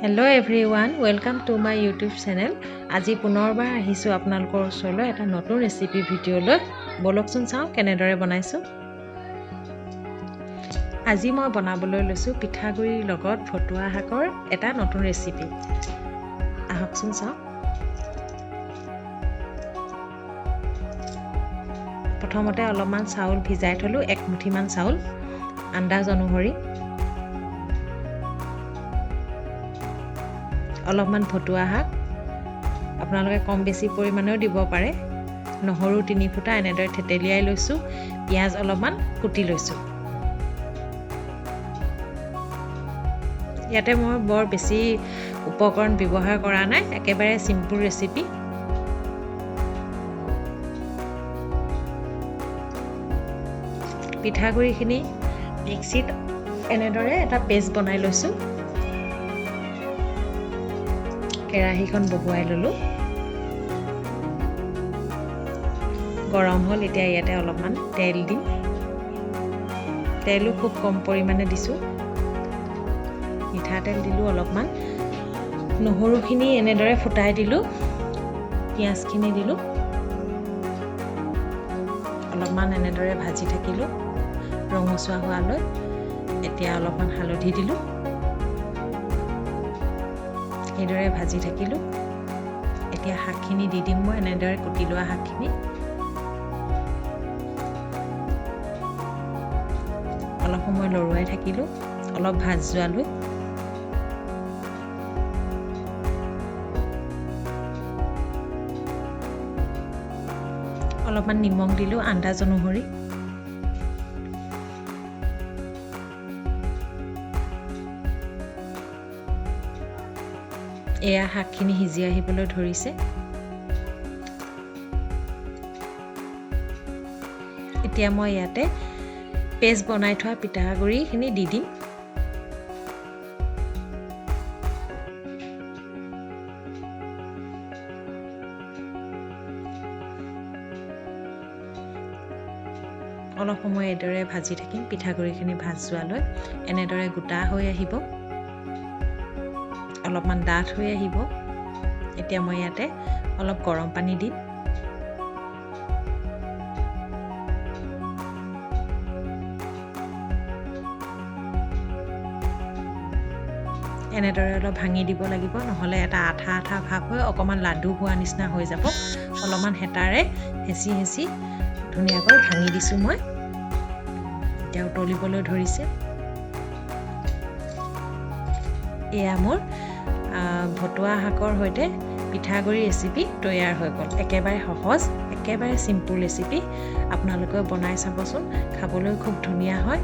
Hello everyone, welcome to my YouTube channel. আজি পুনৰবাৰ আহিছো আপোনালোকৰ ওচৰলৈ এটা নতুন ৰেচিপি ভিডিঅ লৈ। বলকচোন চাও কেনেদৰে বনাইছো। আজি মই বনাবলৈ লৈছো পিঠাগুড়িৰ লগত ভটুৱা শাকৰ এটা নতুন ৰেচিপি। আহকচোন চাও। প্ৰথমতে অলপমান চাউল ভিজাই থলো, এক মুঠিমান চাউল, আন্দাজ অনুসৰি। অলপমান ভটুৱা শাক আপোনালোকে কম বেছি পৰিমাণেও দিব পাৰে। নহৰু 3 ফুটা এনেদৰে থেতেলিয়াই লৈছো। পিয়াজ অলপমান কুটি লৈছো। ইয়াতে মই বৰ বেছি উপকৰণ ব্যৱহাৰ কৰা নাই, একেবাৰে সিম্পল ৰেচিপি। পিঠাগুড়িখিনি মিক্সিত এনেদৰে এটা পেষ্ট বনাই লৈছো। কেৰাহীখন বহুৱাই ললো। গৰম হ'ল, এতিয়া ইয়াতে অলপমান তেল দিম। তেলো খুব কম পৰিমাণে দিছো। মিঠাতেল দিলো অলপমান। নহৰুখিনি এনেদৰে ফুটাই দিলো। পিঁয়াজখিনি দিলো। অলপমান এনেদৰে ভাজি থাকিলো ৰঙচুৱা হোৱালৈ। এতিয়া অলপমান হালধি দিলো। এইদৰে ভাজি থাকিলো। এতিয়া শাকখিনি দি দিম মই এনেদৰে কুটি লোৱা শাকখিনি। অলপ সময় লৰুৱাই থাকিলো, অলপ ভাজ যোৱালৈ। অলপমান নিমখ দিলো আন্দাজ অনুসৰি। এয়া শাকখিনি সিজি আহিবলৈ ধৰিছে। এতিয়া মই ইয়াতে পেষ্ট বনাই থোৱা পিঠাগুড়িখিনি দি দিম। অলপ সময় এইদৰে ভাজি থাকিম। পিঠাগুড়িখিনি ভাজ যোৱালৈ এনেদৰে গোটা হৈ আহিব, অলপমান ডাঠ হৈ আহিব। এতিয়া মই ইয়াতে অলপ গৰম পানী দিম। এনেদৰে অলপ ভাঙি দিব লাগিব, নহ'লে এটা আঠা আঠা ভাৱ হৈ অকণমান লাডু হোৱা নিচিনা হৈ যাব। অলপমান হেতাৰে হেঁচি হেঁচি ধুনীয়াকৈ ভাঙি দিছোঁ মই। এতিয়া উতলিবলৈ ধৰিছে। এয়া মোৰ ভটুৱা শাকৰ সৈতে পিঠাগুড়ি ৰেচিপি তৈয়াৰ হৈ গ'ল। একেবাৰে সহজ, একেবাৰে চিম্পুল ৰেচিপি। আপোনালোকে বনাই চাবচোন, খাবলৈ খুব ধুনীয়া হয়।